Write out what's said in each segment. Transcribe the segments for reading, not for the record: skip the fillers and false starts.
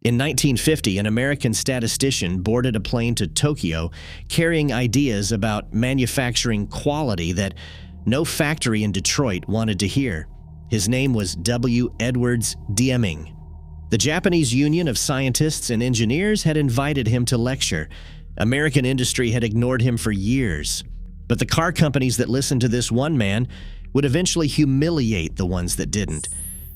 In 1950, an American statistician boarded a plane to Tokyo carrying ideas about manufacturing quality that no factory in Detroit wanted to hear. His name was W. Edwards Deming. The Japanese Union of Scientists and Engineers had invited him to lecture. American industry had ignored him for years. But the car companies that listened to this one man would eventually humiliate the ones that didn't.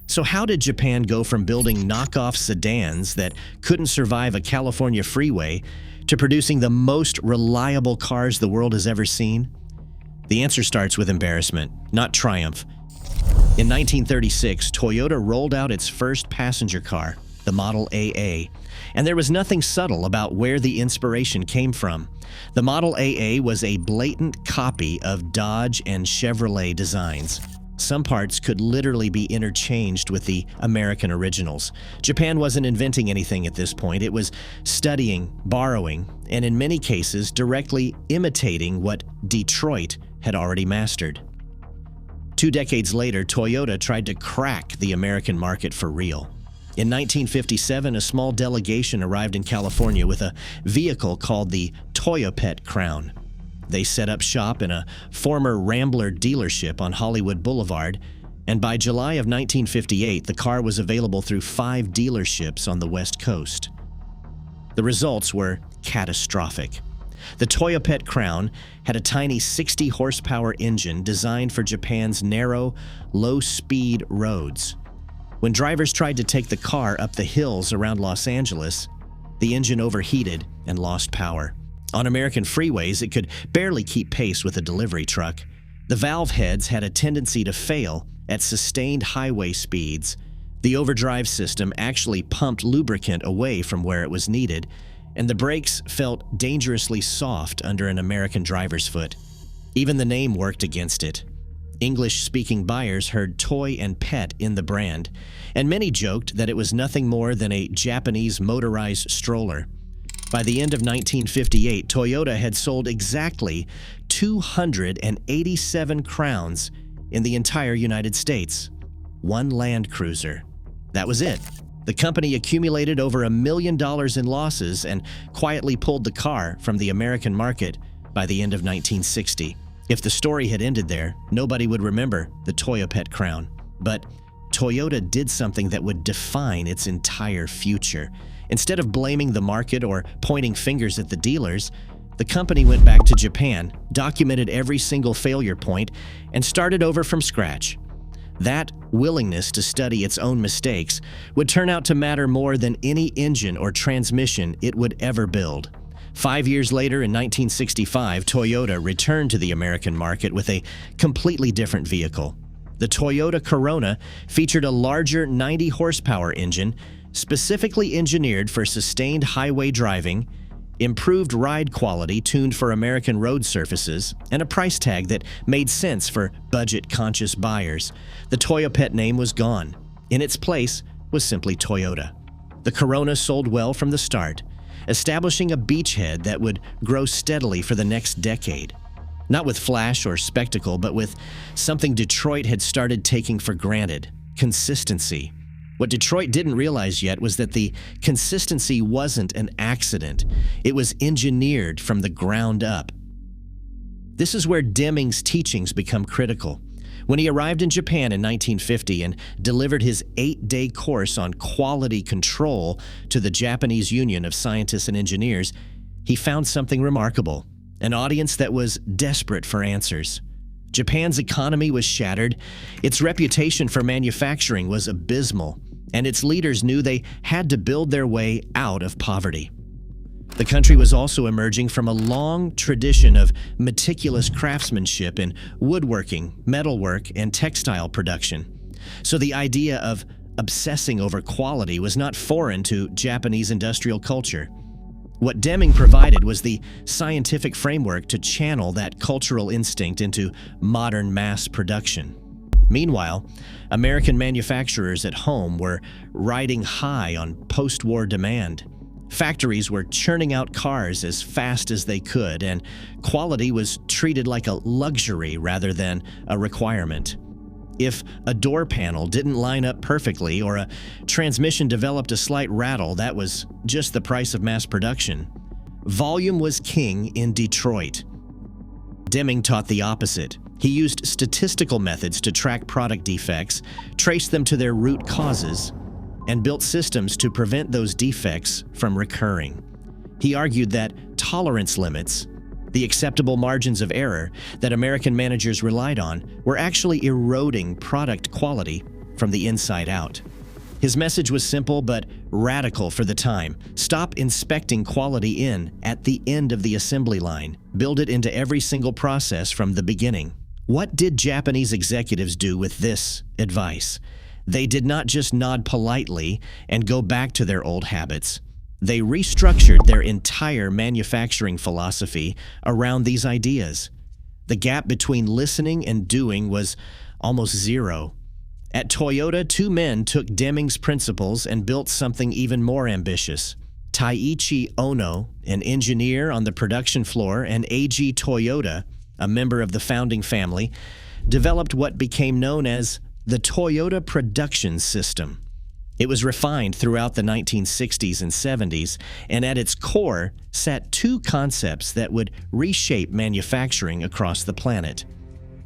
So how did Japan go from building knockoff sedans that couldn't survive a California freeway to producing the most reliable cars the world has ever seen? The answer starts with embarrassment, not triumph. In 1936, Toyota rolled out its first passenger car, the Model AA, and there was nothing subtle about where the inspiration came from. The Model AA was a blatant copy of Dodge and Chevrolet designs. Some parts could literally be interchanged with the American originals. Japan wasn't inventing anything at this point. It was studying, borrowing, and in many cases directly imitating what Detroit had already mastered. 2 decades later, Toyota tried to crack the American market for real. In 1957, a small delegation arrived in California with a vehicle called the Toyopet Crown. They set up shop in a former Rambler dealership on Hollywood Boulevard, and by July of 1958, the car was available through 5 dealerships on the West Coast. The results were catastrophic. The Toyopet Crown had a tiny 60-horsepower engine designed for Japan's narrow, low-speed roads. When drivers tried to take the car up the hills around Los Angeles, the engine overheated and lost power. On American freeways, it could barely keep pace with a delivery truck. The valve heads had a tendency to fail at sustained highway speeds. The overdrive system actually pumped lubricant away from where it was needed, and the brakes felt dangerously soft under an American driver's foot. Even the name worked against it. English-speaking buyers heard toy and pet in the brand, and many joked that it was nothing more than a Japanese motorized stroller. By the end of 1958, Toyota had sold exactly 287 Crowns in the entire United States. 1 Land Cruiser. That was it. The company accumulated over $1 million in losses and quietly pulled the car from the American market by the end of 1960. If the story had ended there, nobody would remember the Toyopet Crown. But Toyota did something that would define its entire future. Instead of blaming the market or pointing fingers at the dealers, the company went back to Japan, documented every single failure point, and started over from scratch. That willingness to study its own mistakes would turn out to matter more than any engine or transmission it would ever build. 5 years later, in 1965, Toyota returned to the American market with a completely different vehicle. The Toyota Corona featured a larger 90-horsepower engine specifically engineered for sustained highway driving, improved ride quality tuned for American road surfaces, and a price tag that made sense for budget-conscious buyers. The Toyopet name was gone. In its place was simply Toyota. The Corona sold well from the start, establishing a beachhead that would grow steadily for the next decade. Not with flash or spectacle, but with something Detroit had started taking for granted: consistency. What Detroit didn't realize yet was that the consistency wasn't an accident. It was engineered from the ground up. This is where Deming's teachings become critical. When he arrived in Japan in 1950 and delivered his 8-day course on quality control to the Japanese Union of Scientists and Engineers, he found something remarkable: an audience that was desperate for answers. Japan's economy was shattered, its reputation for manufacturing was abysmal, and its leaders knew they had to build their way out of poverty. The country was also emerging from a long tradition of meticulous craftsmanship in woodworking, metalwork, and textile production. So the idea of obsessing over quality was not foreign to Japanese industrial culture. What Deming provided was the scientific framework to channel that cultural instinct into modern mass production. Meanwhile, American manufacturers at home were riding high on post-war demand. Factories were churning out cars as fast as they could, and quality was treated like a luxury rather than a requirement. If a door panel didn't line up perfectly or a transmission developed a slight rattle, that was just the price of mass production. Volume was king in Detroit. Deming taught the opposite. He used statistical methods to track product defects, trace them to their root causes, and built systems to prevent those defects from recurring. He argued that tolerance limits, the acceptable margins of error that American managers relied on, were actually eroding product quality from the inside out. His message was simple but radical for the time. Stop inspecting quality at the end of the assembly line. Build it into every single process from the beginning. What did Japanese executives do with this advice? They did not just nod politely and go back to their old habits. They restructured their entire manufacturing philosophy around these ideas. The gap between listening and doing was almost zero. At Toyota, two men took Deming's principles and built something even more ambitious. Taiichi Ono, an engineer on the production floor, and Eiji Toyoda, a member of the founding family, developed what became known as the Toyota Production System. It was refined throughout the 1960s and 70s, and at its core sat two concepts that would reshape manufacturing across the planet.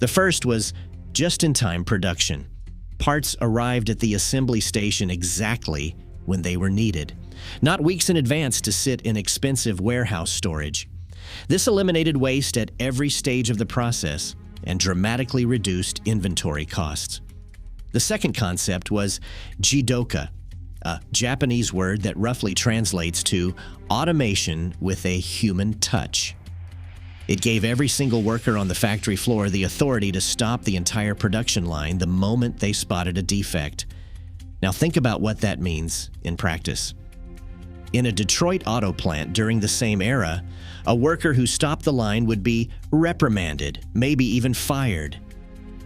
The first was just-in-time production. Parts arrived at the assembly station exactly when they were needed, not weeks in advance to sit in expensive warehouse storage. This eliminated waste at every stage of the process and dramatically reduced inventory costs. The second concept was jidoka, a Japanese word that roughly translates to automation with a human touch. It gave every single worker on the factory floor the authority to stop the entire production line the moment they spotted a defect. Now think about what that means in practice. In a Detroit auto plant during the same era, a worker who stopped the line would be reprimanded, maybe even fired.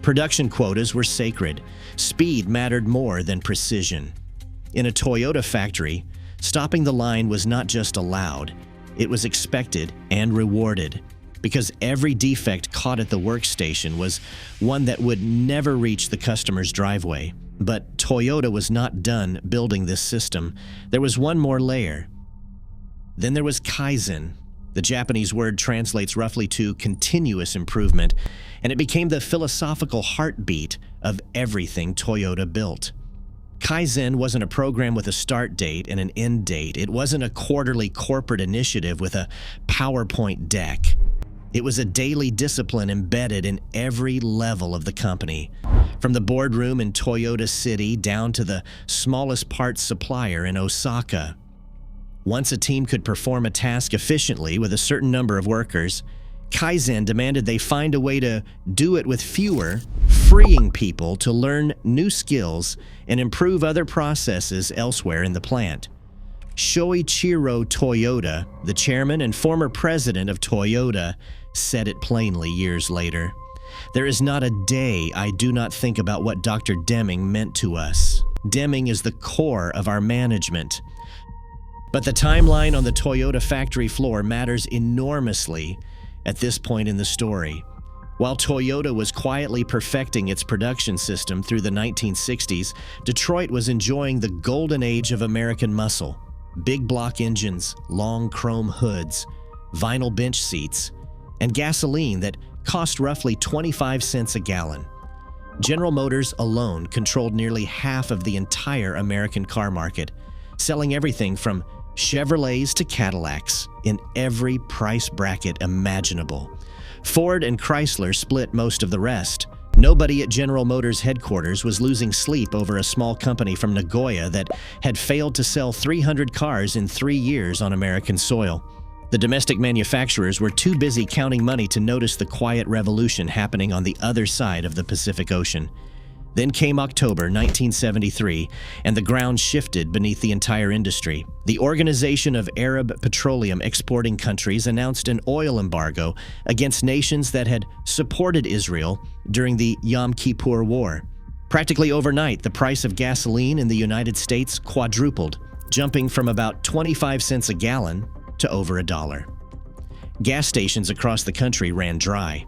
Production quotas were sacred. Speed mattered more than precision. In a Toyota factory, stopping the line was not just allowed, it was expected and rewarded, because every defect caught at the workstation was one that would never reach the customer's driveway. But Toyota was not done building this system. There was one more layer. Then there was Kaizen. The Japanese word translates roughly to continuous improvement, and it became the philosophical heartbeat of everything Toyota built. Kaizen wasn't a program with a start date and an end date. It wasn't a quarterly corporate initiative with a PowerPoint deck. It was a daily discipline embedded in every level of the company, from the boardroom in Toyota City down to the smallest parts supplier in Osaka. Once a team could perform a task efficiently with a certain number of workers, Kaizen demanded they find a way to do it with fewer, freeing people to learn new skills and improve other processes elsewhere in the plant. Shoichiro Toyoda, the chairman and former president of Toyota, said it plainly years later. There is not a day I do not think about what Dr. Deming meant to us. Deming is the core of our management. But the timeline on the Toyota factory floor matters enormously at this point in the story. While Toyota was quietly perfecting its production system through the 1960s, Detroit was enjoying the golden age of American muscle. Big block engines, long chrome hoods, vinyl bench seats, and gasoline that cost roughly 25 cents a gallon. General Motors alone controlled nearly half of the entire American car market, selling everything from Chevrolets to Cadillacs in every price bracket imaginable. Ford and Chrysler split most of the rest. Nobody at General Motors headquarters was losing sleep over a small company from Nagoya that had failed to sell 300 cars in 3 years on American soil. The domestic manufacturers were too busy counting money to notice the quiet revolution happening on the other side of the Pacific Ocean. Then came October 1973, and the ground shifted beneath the entire industry. The Organization of Arab Petroleum Exporting Countries announced an oil embargo against nations that had supported Israel during the Yom Kippur War. Practically overnight, the price of gasoline in the United States quadrupled, jumping from about 25 cents a gallon to over $1. Gas stations across the country ran dry.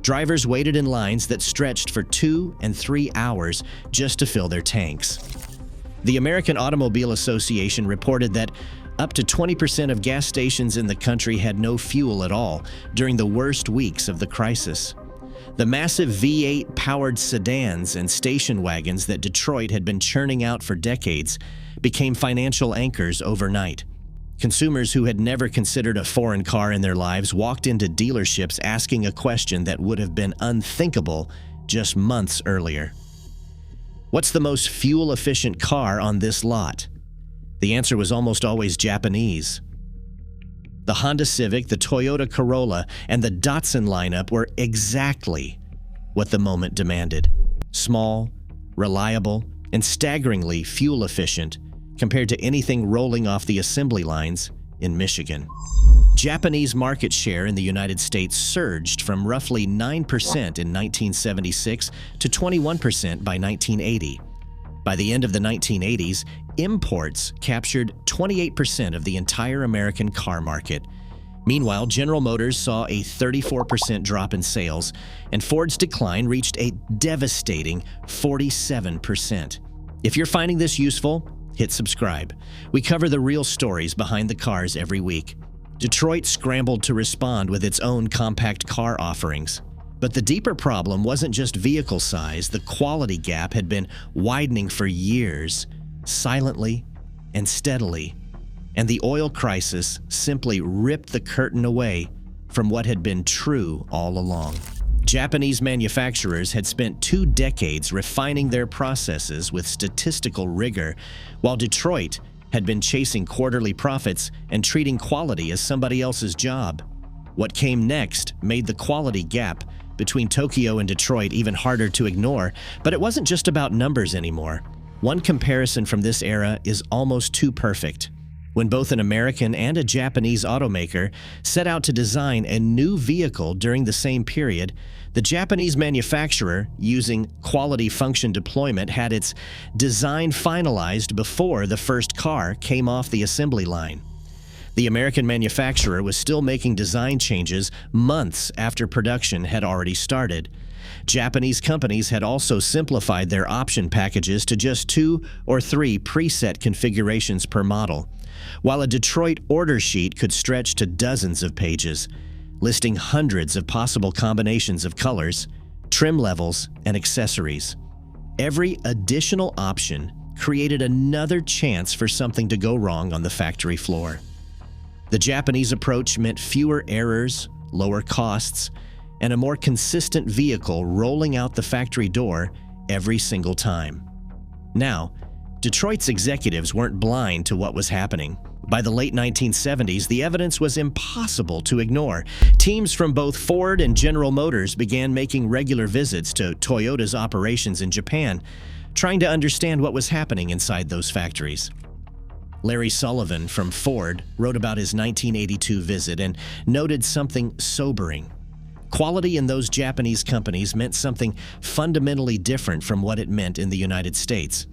Drivers waited in lines that stretched for 2 and 3 hours just to fill their tanks. The American Automobile Association reported that up to 20% of gas stations in the country had no fuel at all during the worst weeks of the crisis. The massive V8 powered sedans and station wagons that Detroit had been churning out for decades became financial anchors overnight. Consumers who had never considered a foreign car in their lives walked into dealerships asking a question that would have been unthinkable just months earlier. What's the most fuel-efficient car on this lot? The answer was almost always Japanese. The Honda Civic, the Toyota Corolla, and the Datsun lineup were exactly what the moment demanded. Small, reliable, and staggeringly fuel-efficient compared to anything rolling off the assembly lines in Michigan. Japanese market share in the United States surged from roughly 9% in 1976 to 21% by 1980. By the end of the 1980s, imports captured 28% of the entire American car market. Meanwhile, General Motors saw a 34% drop in sales, and Ford's decline reached a devastating 47%. If you're finding this useful, hit subscribe. We cover the real stories behind the cars every week. Detroit scrambled to respond with its own compact car offerings. But the deeper problem wasn't just vehicle size. The quality gap had been widening for years, silently and steadily. And the oil crisis simply ripped the curtain away from what had been true all along. Japanese manufacturers had spent 2 decades refining their processes with statistical rigor, while Detroit had been chasing quarterly profits and treating quality as somebody else's job. What came next made the quality gap between Tokyo and Detroit even harder to ignore, but it wasn't just about numbers anymore. One comparison from this era is almost too perfect. When both an American and a Japanese automaker set out to design a new vehicle during the same period, the Japanese manufacturer, using quality function deployment, had its design finalized before the first car came off the assembly line. The American manufacturer was still making design changes months after production had already started. Japanese companies had also simplified their option packages to just 2 or 3 preset configurations per model, while a Detroit order sheet could stretch to dozens of pages, listing hundreds of possible combinations of colors, trim levels, and accessories. Every additional option created another chance for something to go wrong on the factory floor. The Japanese approach meant fewer errors, lower costs, and a more consistent vehicle rolling out the factory door every single time. Now, Detroit's executives weren't blind to what was happening. By the late 1970s, the evidence was impossible to ignore. Teams from both Ford and General Motors began making regular visits to Toyota's operations in Japan, trying to understand what was happening inside those factories. Larry Sullivan from Ford wrote about his 1982 visit and noted something sobering. Quality in those Japanese companies meant something fundamentally different from what it meant in the United States.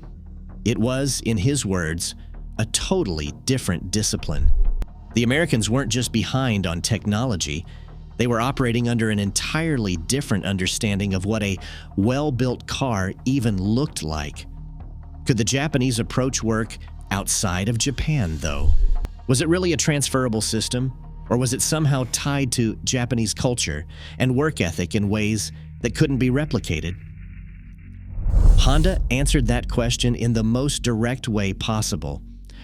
It was, in his words, a totally different discipline. The Americans weren't just behind on technology, they were operating under an entirely different understanding of what a well-built car even looked like. Could the Japanese approach work outside of Japan, though? Was it really a transferable system, or was it somehow tied to Japanese culture and work ethic in ways that couldn't be replicated? Honda answered that question in the most direct way possible.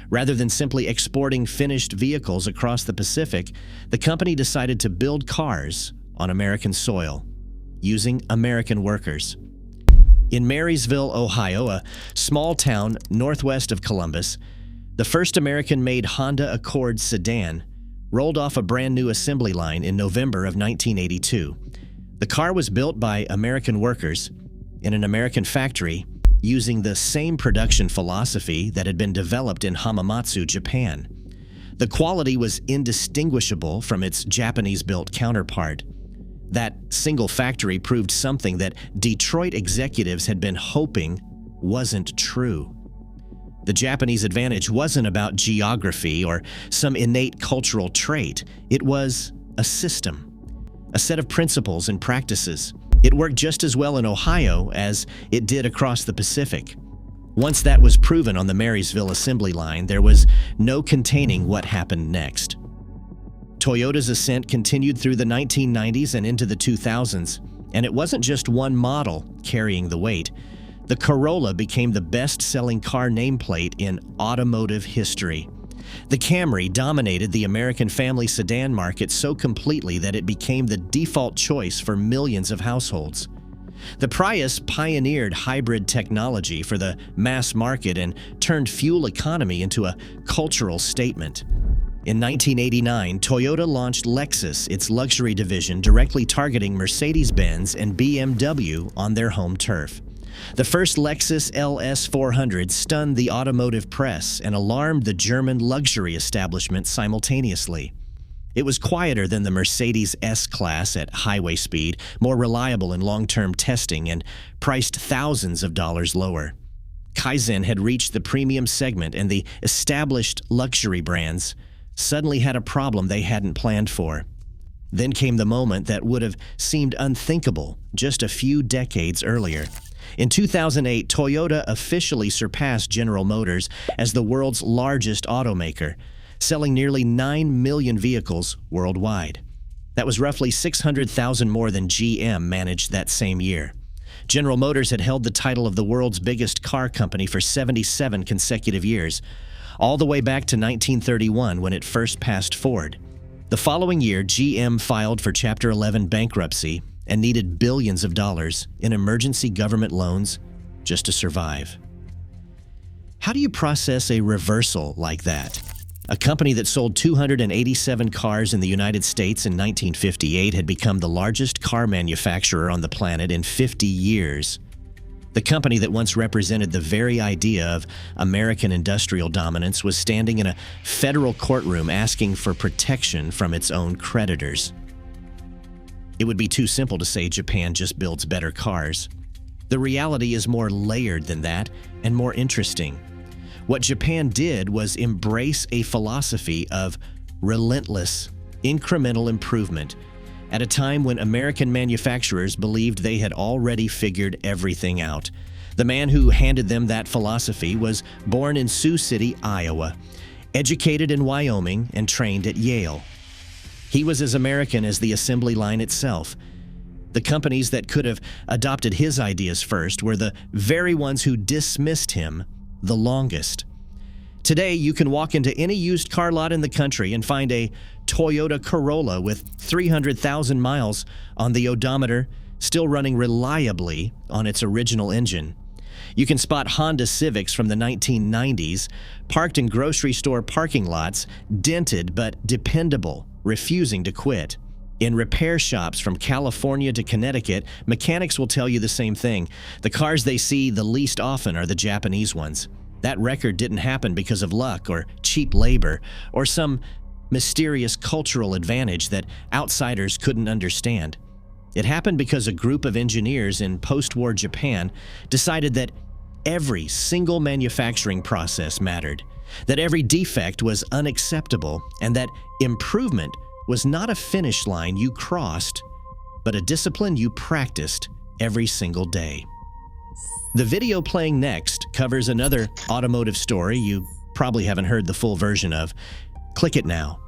Rather than simply exporting finished vehicles across the Pacific, the company decided to build cars on American soil, using American workers. In Marysville, Ohio, a small town northwest of Columbus, the first American-made Honda Accord sedan rolled off a brand new assembly line in November of 1982. The car was built by American workers in an American factory using the same production philosophy that had been developed in Hamamatsu, Japan. The quality was indistinguishable from its Japanese-built counterpart. That single factory proved something that Detroit executives had been hoping wasn't true. The Japanese advantage wasn't about geography or some innate cultural trait. It was a system. a set of principles and practices. It worked just as well in Ohio as it did across the Pacific. Once that was proven on the Marysville assembly line, there was no containing what happened next. Toyota's ascent continued through the 1990s and into the 2000s, and it wasn't just one model carrying the weight. The Corolla became the best-selling car nameplate in automotive history. The Camry dominated the American family sedan market so completely that it became the default choice for millions of households. The Prius pioneered hybrid technology for the mass market and turned fuel economy into a cultural statement. In 1989, Toyota launched Lexus, its luxury division, directly targeting Mercedes-Benz and BMW on their home turf. The first Lexus LS 400 stunned the automotive press and alarmed the German luxury establishment simultaneously. It was quieter than the Mercedes S-Class at highway speed, more reliable in long-term testing, and priced thousands of dollars lower. Kaizen had reached the premium segment, and the established luxury brands suddenly had a problem they hadn't planned for. Then came the moment that would have seemed unthinkable just a few decades earlier. In 2008, Toyota officially surpassed General Motors as the world's largest automaker, selling nearly 9 million vehicles worldwide. That was roughly 600,000 more than GM managed that same year. General Motors had held the title of the world's biggest car company for 77 consecutive years, all the way back to 1931 when it first passed Ford. The following year, GM filed for Chapter 11 bankruptcy and needed billions of dollars in emergency government loans just to survive. How do you process a reversal like that? A company that sold 287 cars in the United States in 1958 had become the largest car manufacturer on the planet in 50 years. The company that once represented the very idea of American industrial dominance was standing in a federal courtroom asking for protection from its own creditors. It would be too simple to say Japan just builds better cars. The reality is more layered than that and more interesting. What Japan did was embrace a philosophy of relentless, incremental improvement at a time when American manufacturers believed they had already figured everything out. The man who handed them that philosophy was born in Sioux City, Iowa, educated in Wyoming, and trained at Yale. He was as American as the assembly line itself. The companies that could have adopted his ideas first were the very ones who dismissed him the longest. Today, you can walk into any used car lot in the country and find a Toyota Corolla with 300,000 miles on the odometer, still running reliably on its original engine. You can spot Honda Civics from the 1990s, parked in grocery store parking lots, dented but dependable, refusing to quit. In repair shops from California to Connecticut, mechanics will tell you the same thing. The cars they see the least often are the Japanese ones. That record didn't happen because of luck or cheap labor or some mysterious cultural advantage that outsiders couldn't understand. It happened because a group of engineers in post-war Japan decided that every single manufacturing process mattered, that every defect was unacceptable, and that improvement was not a finish line you crossed, but a discipline you practiced every single day. The video playing next covers another automotive story you probably haven't heard the full version of. Click it now.